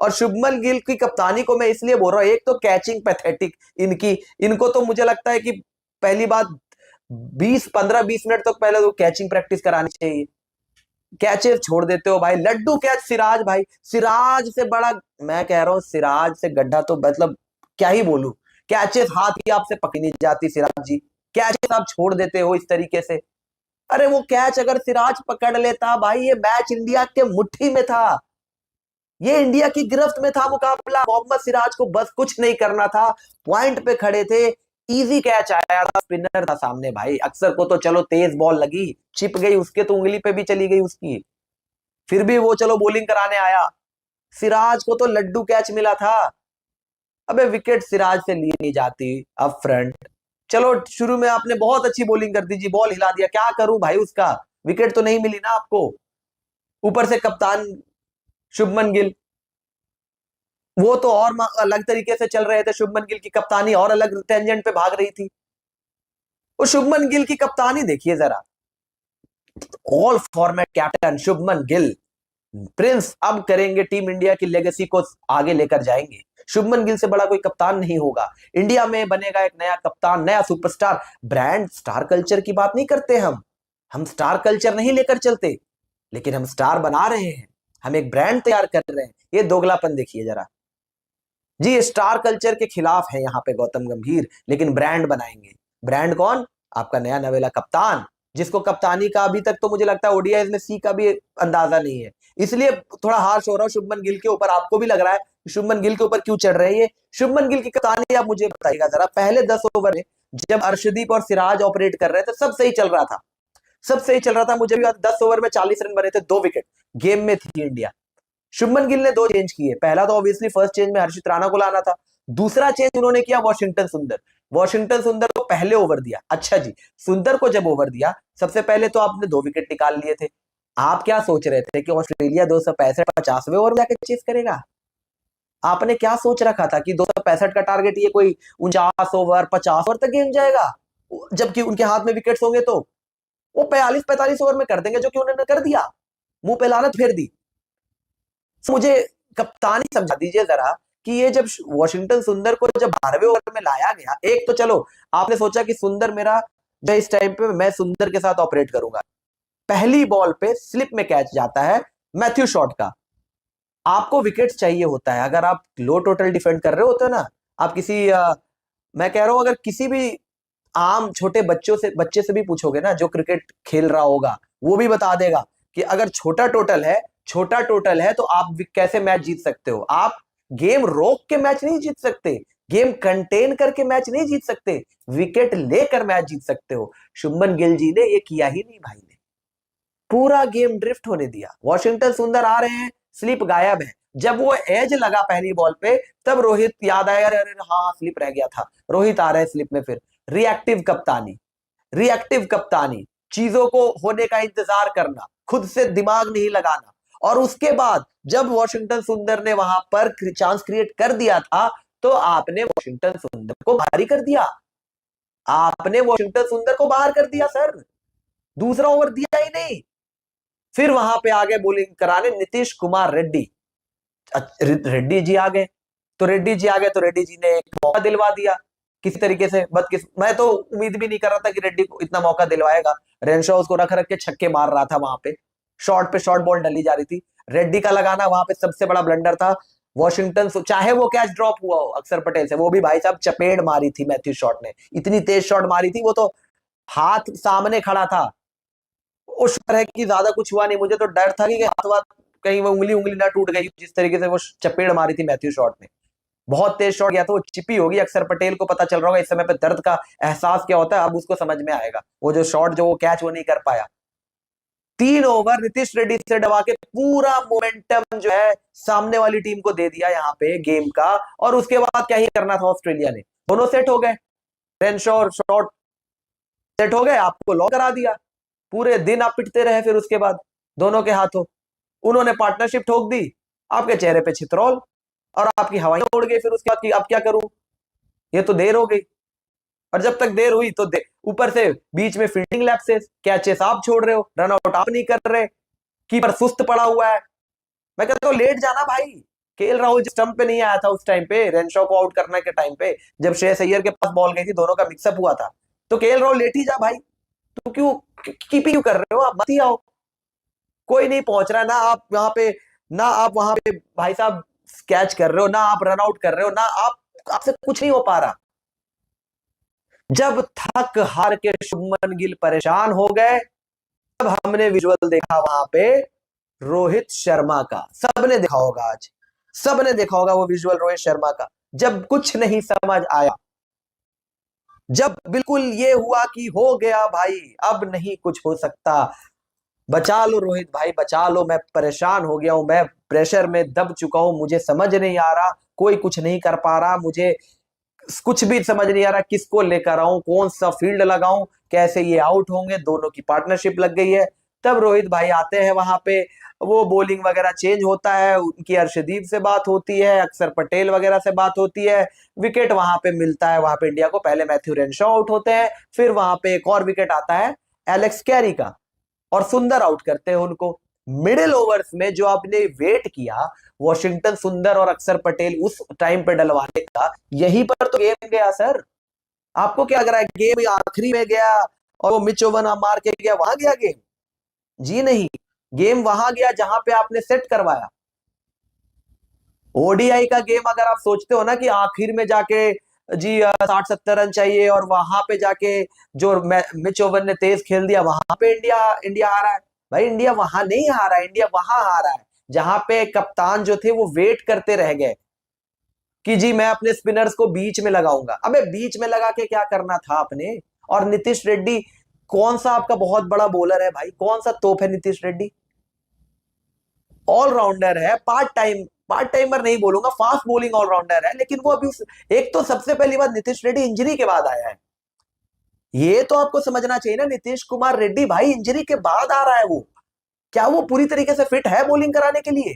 और शुभमन गिल की कप्तानी को मैं इसलिए बोल रहा हूं, एक तो कैचिंग पैथेटिक इनकी, इनको तो मुझे लगता है कि पहली बात 20 15 20 मिनट तक पहले तो कैचिंग प्रैक्टिस करानी चाहिए। कैचेस छोड़ देते हो भाई, लड्डू कैच सिराज भाई, सिराज से बड़ा, मैं कह रहा हूं सिराज से गड्ढा तो मतलब क्या ही बोलूं। कैचेस हाथ ही आपसे पकड़ी नहीं जाती सिराज जी, कैचेस आप छोड़ देते हो इस तरीके से। अरे वो कैच अगर सिराज पकड़ लेता भाई, ये मैच इंडिया के मुट्ठी में था, ये इंडिया की गिरफ्त में था मुकाबला। मोहम्मद सिराज को बस कुछ नहीं करना था, पॉइंट पे खड़े थे, इजी कैच आया था, स्पिनर था सामने भाई। अक्सर को तो चलो तेज बॉल लगी, चिप गई उसके, तो उंगली पे भी चली गई उसकी, फिर भी वो चलो बॉलिंग कराने आया। सिराज को तो लड्डू कैच मिला था। अबे विकेट सिराज से ली नहीं जाती अब फ्रंट। चलो शुरू में आपने बहुत अच्छी बॉलिंग कर दी जी, बॉल हिला दिया, क्या करूं भाई उसका, विकेट तो नहीं मिली ना आपको। ऊपर से कप्तान शुभमन गिल, वो तो और अलग तरीके से चल रहे थे, शुभमन गिल की कप्तानी और अलग टेंजेंट पे भाग रही थी। वो शुभमन गिल की कप्तानी देखिए जरा, all format captain Shubman Gill, Prince अब करेंगे टीम इंडिया की लेगेसी को आगे लेकर जाएंगे। शुभमन गिल से बड़ा कोई कप्तान नहीं होगा। इंडिया में बनेगा एक नया कप्तान, नया सुपरस्टार। ब्रांड स्टार कल्चर की बात नहीं करते हम स्टार कल्चर नहीं लेकर चलते, लेकिन हम स्टार बना रहे हैं, हम एक ब्रांड तैयार कर रहे हैं। ये दोगलापन देखिए जरा जी, स्टार कल्चर के खिलाफ है यहाँ पे गौतम गंभीर, लेकिन ब्रांड बनाएंगे। ब्रांड कौन? आपका नया नवेला कप्तान, जिसको कप्तानी का अभी तक तो मुझे लगता है ओडीआई में सी का भी अंदाजा नहीं है, इसलिए थोड़ा हार्श हो रहा हूं शुभमन गिल के ऊपर। आपको भी लग रहा है शुभमन गिल के ऊपर क्यों चढ़ रहे हैं ये? शुभमन गिल की कप्तानी आप मुझे बताइएगा जरा, पहले 10 ओवर में जब अर्शदीप और सिराज ऑपरेट कर रहे थे सब सही चल रहा था, सब सही चल रहा था। मुझे भी 10 ओवर में 40 रन बने थे, 2 विकेट, गेम में थी इंडिया। शुभमन गिल ने 2 चेंज किए, पहला तो ऑब्वियसली फर्स्ट चेंज में हर्षित राणा को लाना था, दूसरा चेंज उन्होंने किया वॉशिंगटन सुंदर। वॉशिंगटन सुंदर को पहले ओवर दिया। अच्छा जी, सुंदर को जब ओवर दिया, सबसे पहले तो आपने 2 विकेट निकाल लिए थे। आप क्या सोच रहे थे कि ऑस्ट्रेलिया 265 50वें ओवर में जाकर चेस करेगा? आपने क्या सोच रखा था कि 265 का टारगेट, ये कोई 49 ओवर 50 ओवर तक गेम जाएगा, जबकि उनके हाथ में विकेट्स होंगे तो वो 42 45 ओवर में कर देंगे, जो कि उन्होंने कर दिया, मुंह पे लानत फेर दी। मुझे कप्तानी समझा दीजिए जरा कि ये जब वॉशिंगटन सुंदर को जब 12वें ओवर में लाया गया, एक तो चलो आपने सोचा कि सुंदर मेरा जो इस टाइम पे मैं सुंदर के साथ ऑपरेट करूंगा, पहली बॉल पे स्लिप में कैच जाता है मैथ्यू शॉट का। आपको विकेट चाहिए होता है अगर आप लो टोटल डिफेंड कर रहे होते हो ना। आप किसी मैं कह रहा हूं, अगर किसी भी आम छोटे बच्चे से भी पूछोगे ना जो क्रिकेट खेल रहा होगा, वो भी बता देगा कि अगर छोटा टोटल है तो आप कैसे मैच जीत सकते हो। आप गेम रोक के मैच नहीं जीत सकते, गेम कंटेन करके मैच नहीं जीत सकते, विकेट लेकर मैच जीत सकते हो। शुभमन गिल जी ने ये किया ही नहीं भाई ने, पूरा गेम ड्रिफ्ट होने दिया। वॉशिंगटन सुंदर आ रहे हैं, स्लिप गायब है। जब वो एज लगा पहली बॉल पे, तब रोहित याद आया, अरे हाँ स्लिप रह गया था, रोहित आ रहे हैं स्लिप में। फिर रिएक्टिव कप्तानी, चीजों को होने का इंतजार करना, खुद से दिमाग नहीं लगाना। और उसके बाद जब वॉशिंगटन सुंदर ने वहां पर चांस क्रिएट कर दिया था, तो आपने वॉशिंगटन सुंदर को बाहर कर दिया, आपने वॉशिंगटन सुंदर को बाहर कर दिया सर, दूसरा ओवर दिया ही नहीं। फिर वहां पे आगे बॉलिंग कराने नीतीश कुमार रेड्डी, रेड्डी जी आ गए, तो रेड्डी जी आ गए तो रेड्डी जी ने एक मौका दिलवा दिया किसी तरीके से। मैं तो उम्मीद भी नहीं कर रहा था कि रेड्डी को इतना मौका दिलवाएगा। रेनशॉ उसको रख रख के छक्के मार रहा था, वहां पे शॉर्ट पे शॉर्ट बॉल डली जा रही थी। रेड्डी का लगाना वहां पे सबसे बड़ा ब्लंडर था। वॉशिंगटन चाहे वो कैच ड्रॉप हुआ हो अक्षर पटेल से, वो भी भाई साहब चपेट मारी थी मैथ्यू शॉट ने, इतनी तेज शॉट मारी थी, वो तो हाथ सामने खड़ा था। वो शुक्र है कि ज्यादा कुछ हुआ नहीं, मुझे तो डर था कि हाथ वाथ कहीं वो उंगली उंगली ना टूट गई, जिस तरीके से वो चपेट मारी थी मैथ्यू शॉट ने। बहुत तेज शॉट गया था, वो चिपी होगी। अक्षर पटेल को पता चल रहा होगा इस समय पे दर्द का एहसास क्या होता है, अब उसको समझ में आएगा। वो जो शॉट जो वो कैच वो नहीं कर पाया। 3 ओवर नीतीश रेड्डी से डबा के पूरा मोमेंटम जो है सामने वाली टीम को दे दिया यहाँ पे गेम का। और उसके बाद क्या ही करना था ऑस्ट्रेलिया ने, दोनों सेट हो गए, रेनशॉ और शॉट सेट हो गए, आपको लॉक करा दिया। पूरे दिन आप पिटते रहे फिर उसके बाद दोनों के हाथों, उन्होंने पार्टनरशिप ठोक दी, आपके चेहरे पे छितरौल और आपकी हवाइयां उड़ गई। फिर उसके बाद अब क्या करूं, ये तो देर हो गई। और जब तक देर हुई तो ऊपर से बीच में फील्डिंग लैप्सेस, कैचेस आप छोड़ रहे हो, रन आउट आप नहीं कर रहे, कीपर सुस्त पड़ा हुआ है। मैं कहता हूं लेट जाना भाई, केएल राहुल स्टंप पे नहीं आया था उस टाइम पे, रेनशॉ को आउट करने के टाइम पे, जब श्रेयस अय्यर के पास बॉल गई थी, दोनों का मिक्सअप हुआ था, तो केएल राहुल लेट ही जा भाई, तू क्यों कीपिंग क्यों कर रहे हो, आप मत ही आओ, कोई नहीं पहुंच रहा, ना आप वहां पे, ना आप वहां पे भाई साहब कैच कर रहे हो, ना आप रन आउट कर रहे हो, ना आपसे कुछ नहीं हो पा रहा। जब थक हार के शुभमन गिल परेशान हो गए, तब हमने विजुअल देखा वहां पे रोहित शर्मा का, सबने देखा होगा आज, सबने देखा होगा वो विजुअल रोहित शर्मा का, जब कुछ नहीं समझ आया, जब बिल्कुल ये हुआ कि हो गया भाई, अब नहीं कुछ हो सकता, बचा लो रोहित भाई बचा लो, मैं परेशान हो गया हूं, मैं प्रेशर में दब चुका हूं, मुझे समझ नहीं आ रहा, कोई कुछ नहीं कर पा रहा, मुझे कुछ भी समझ नहीं आ रहा, किसको लेकर आऊं, कौन सा फील्ड लगाऊं, कैसे ये आउट होंगे, दोनों की पार्टनरशिप लग गई है। तब रोहित भाई आते हैं वहां पे, वो बॉलिंग वगैरह चेंज होता है, उनकी अर्शदीप से बात होती है, अक्षर पटेल वगैरह से बात होती है, विकेट वहां पे मिलता है, वहां पे इंडिया को पहले मैथ्यू रेनशॉ आउट होते हैं, फिर वहां पे एक और विकेट आता है एलेक्स कैरी का, और सुंदर आउट करते हैं उनको। मिडिल ओवर्स में जो आपने वेट किया वॉशिंगटन सुंदर और अक्षर पटेल उस टाइम पे डलवाने का, यहीं पर तो गेम गया सर। आपको क्या लग रहा है गेम आखिरी में गया और वो मिच ओवन मार के गया, वहां गया गेम? जी नहीं, गेम वहां गया जहां पे आपने सेट करवाया। ओडीआई का गेम अगर आप सोचते हो ना कि आखिर में जाके जी 60-70 रन चाहिए और वहां पे जाके जो मिच ओवन ने तेज खेल दिया, वहां पे इंडिया इंडिया हारा है, भाई इंडिया वहां नहीं हारा है, इंडिया वहां हारा है जहां पे कप्तान जो थे वो वेट करते रह गए कि जी मैं अपने स्पिनर्स को बीच में लगाऊंगा। अबे बीच में लगा के क्या करना था आपने? और नीतीश रेड्डी कौन सा आपका बहुत बड़ा बॉलर है भाई, कौन सा तोप है नीतीश रेड्डी, ऑलराउंडर है, पार्ट टाइमर नहीं बोलूंगा, फास्ट बॉलिंग ऑलराउंडर है, लेकिन वो अभी एक तो सबसे पहली बात नीतीश रेड्डी इंजरी के बाद आया है, ये तो आपको समझना चाहिए ना, नीतीश कुमार रेड्डी भाई इंजरी के बाद आ रहा है, वो क्या वो पूरी तरीके से फिट है बॉलिंग कराने के लिए?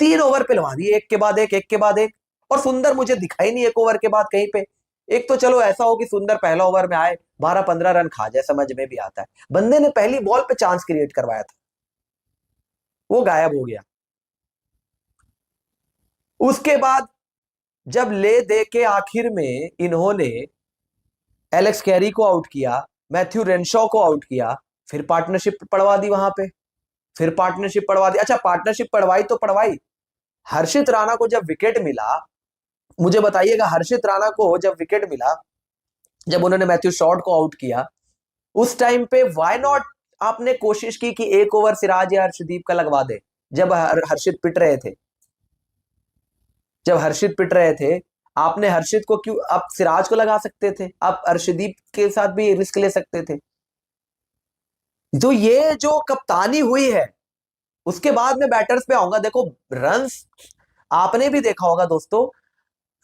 3 ओवर पिलवा दिए एक के बाद एक, एक के बाद एक, और सुंदर मुझे दिखाई नहीं एक ओवर के बाद कहीं पे। एक तो चलो ऐसा हो कि सुंदर पहला ओवर में आए 12-15 रन खा जाए, समझ में भी आता है, बंदे ने पहली बॉल पे चांस क्रिएट करवाया था, वो गायब हो गया। उसके बाद जब ले दे के आखिर में इन्होंने एलेक्स कैरी को आउट किया, मैथ्यू रेनशॉ को आउट किया, फिर पार्टनरशिप पड़वा दी वहां पे, फिर पार्टनरशिप पड़वा दी। अच्छा पार्टनरशिप पड़वाई तो पड़वाई, हर्षित राणा को जब विकेट मिला, मुझे बताइएगा हर्षित राणा को जब विकेट मिला, जब उन्होंने मैथ्यू शॉर्ट को आउट किया, उस टाइम पे व्हाई नॉट आपने कोशिश की कि एक ओवर सिराज या हर्षदीप का लगवा दे, जब हर्षित पिट रहे थे, जब हर्षित पिट रहे थे, आपने हर्षित को क्यों, आप सिराज को लगा सकते थे, आप अर्शदीप के साथ भी रिस्क ले सकते थे। तो ये जो कप्तानी हुई है, उसके बाद में बैटर्स पे आऊंगा। देखो रन्स आपने भी देखा होगा दोस्तों,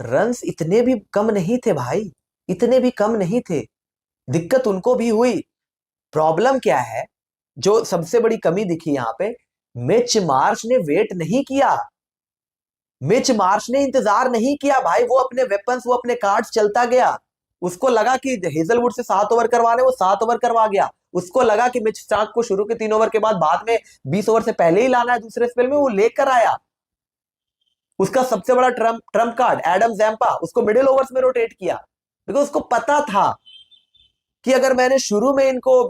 रन्स इतने भी कम नहीं थे भाई, इतने भी कम नहीं थे, दिक्कत उनको भी हुई। प्रॉब्लम क्या है, जो सबसे बड़ी कमी दिखी यहां पे, मिच मार्श ने वेट नहीं किया, मिच मार्श ने इंतजार नहीं किया भाई, वो अपने वेपन्स, वो अपने कार्ड्स चलता गया, उसको लगा कि हेजलवुड से 7 ओवर करवाने, वो 7 ओवर करवा गया, उसको लगा कि मिच स्टार्क को शुरू के 3 ओवर के बाद में 20 ओवर से पहले ही लाना है दूसरे स्पेल में, वो लेकर आया। उसका सबसे बड़ा ट्रम्प कार्ड एडम जैम्पा, उसको मिडिल ओवर्स में रोटेट किया, बिकॉज उसको पता था कि अगर मैंने शुरू में इनको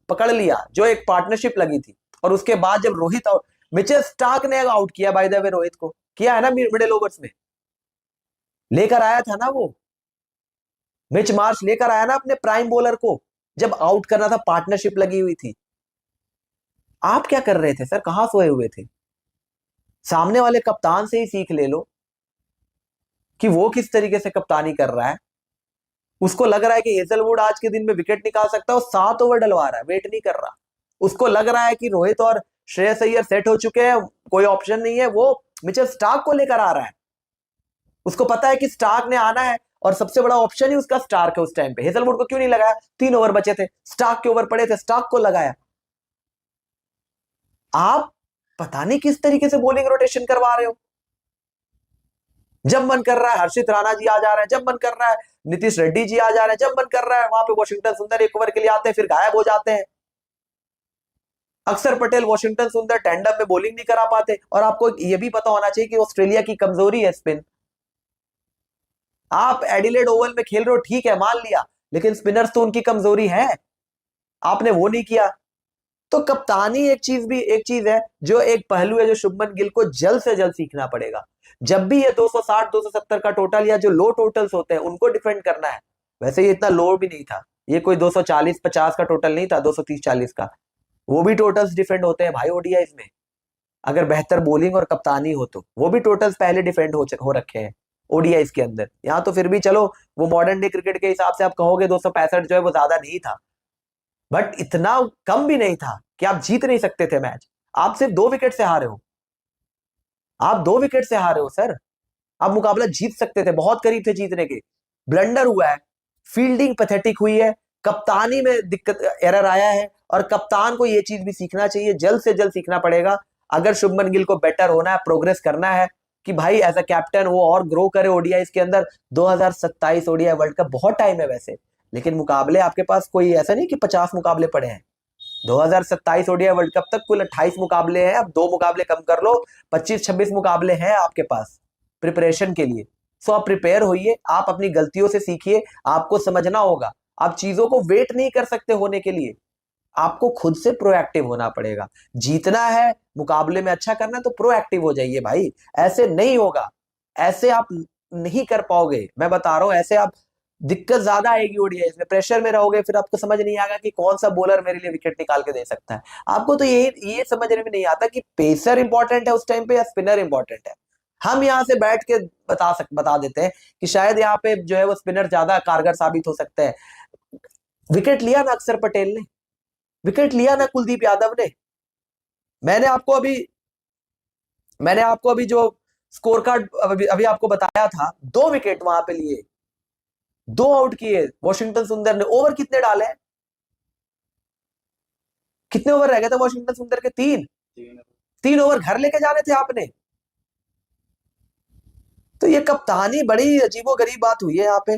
पकड़ लिया, जो एक पार्टनरशिप लगी थी, और उसके बाद जब रोहित और मिचेल स्टार्क ने आउट किया, बाय द वे रोहित को किया है ना मिडिल ओवर्स में, लेकर आया था ना वो, मिच मार्श लेकर आया ना अपने प्राइम बॉलर को, जब आउट करना था पार्टनरशिप लगी हुई थी। आप क्या कर रहे थे सर, कहां सोए हुए थे? सामने वाले कप्तान से ही सीख ले लो कि वो किस तरीके से कप्तानी कर रहा है। उसको लग रहा है कि हेजलवुड आज के दिन में विकेट निकाल सकता है, वो 7 ओवर डलवा रहा है, वेट नहीं कर रहा। उसको लग रहा है कि रोहित और श्रेयस अय्यर सेट हो चुके हैं, कोई ऑप्शन नहीं है, वो मिचेल स्टार्क को लेकर आ रहा है। उसको पता है कि स्टार्क ने आना है और सबसे बड़ा ऑप्शन ही उसका स्टार्क है। उस टाइम पे हेजलवुड को क्यों नहीं लगाया? 3 ओवर बचे थे, स्टार्क के ओवर पड़े थे, स्टार्क को लगाया। आप पता नहीं किस तरीके से बॉलिंग रोटेशन करवा रहे हो। जब मन कर रहा है हर्षित राणा जी आ जा रहे हैं, जब मन कर रहा है नीतीश रेड्डी जी आ जा रहे हैं, जब मन कर रहा है वहां पे वॉशिंगटन सुंदर 1 ओवर के लिए आते हैं, फिर गायब हो जाते हैं। अक्षर पटेल, वॉशिंगटन सुंदर टैंडम में बॉलिंग नहीं करा पाते। और आपको ये भी पता होना चाहिए कि ऑस्ट्रेलिया की कमजोरी है स्पिन। आप एडिलेड ओवल में खेल रहे हो, ठीक है, मान लिया, लेकिन स्पिनर्स तो उनकी कमजोरी है, आपने वो नहीं किया। तो कप्तानी एक चीज है, जो एक पहलू है, जो शुभमन गिल को जल्द से जल्द सीखना पड़ेगा। जब भी ये 260 270 का टोटल या जो लो टोटल्स होते हैं उनको डिफेंड करना है। वैसे ये इतना लो भी नहीं था, ये कोई 240 50 का टोटल नहीं था, 230 40 का। वो भी टोटल्स डिफेंड होते हैं भाई ओडीआईज में, अगर बेहतर बॉलिंग और कप्तानी हो तो वो भी टोटल्स पहले डिफेंड हो रखे हैं ओडीआईज के अंदर। यहाँ तो फिर भी चलो, वो मॉडर्न डे क्रिकेट के हिसाब से आप कहोगे 265 जो है वो ज्यादा नहीं था, बट इतना कम भी नहीं था कि आप जीत नहीं सकते थे मैच। आप सिर्फ 2 विकेट से हारे हो, आप 2 विकेट से हारे हो सर। आप मुकाबला जीत सकते थे, बहुत करीब थे जीतने के। ब्लंडर हुआ है, फील्डिंग पैथेटिक हुई है, कप्तानी में दिक्कत, एरर आया है, और कप्तान को यह चीज भी सीखना चाहिए, जल्द से जल्द सीखना पड़ेगा। अगर शुभमन गिल को बेटर होना है, प्रोग्रेस करना है, कि भाई एज अ कैप्टन वो और ग्रो करे ओडीआई के अंदर। 2027 ओडीआई वर्ल्ड कप बहुत टाइम है वैसे, लेकिन मुकाबले आपके पास कोई ऐसा नहीं कि 50 मुकाबले पड़े हैं। 2027 ओडीआई वर्ल्ड कप तक कुल 28 मुकाबले हैं, अब 2 मुकाबले कम कर लो, 25-26 मुकाबले हैं आपके पास प्रिपरेशन के लिए। सो आप प्रिपेयर होइए, आप अपनी गलतियों से सीखिए, आपको समझना होगा, आप चीजों को वेट नहीं कर सकते होने के लिए, आपको खुद से प्रोएक्टिव होना पड़ेगा। जीतना है, मुकाबले में अच्छा करना है, तो प्रोएक्टिव हो जाइए भाई। ऐसे नहीं होगा, ऐसे आप नहीं कर पाओगे, मैं बता रहा हूं, ऐसे आप दिक्कत ज्यादा आएगी ओडीआई में, प्रेशर में रहोगे, फिर आपको समझ नहीं आएगा कि कौन सा बॉलर मेरे लिए विकेट निकाल के दे सकता है। आपको तो ये समझने में नहीं आता कि पेसर इंपॉर्टेंट है उस टाइम पे या स्पिनर इंपॉर्टेंट है। हम यहाँ से बैठ के बता देते हैं कि शायद यहाँ पे जो है वो स्पिनर ज्यादा कारगर साबित हो सकता है। विकेट लिया ना अक्षर पटेल ने, विकेट लिया ना कुलदीप यादव ने। मैंने आपको अभी मैंने आपको अभी जो स्कोर कार्ड अभी आपको बताया था, 2 विकेट वहां पे लिए, 2 आउट किए वॉशिंगटन सुंदर ने। ओवर कितने डाले, कितने ओवर रह गए थे वॉशिंगटन सुंदर के? 3 ओवर घर लेके जाने थे आपने। तो ये कप्तानी बड़ी अजीबो गरीब बात हुई है यहाँ पे।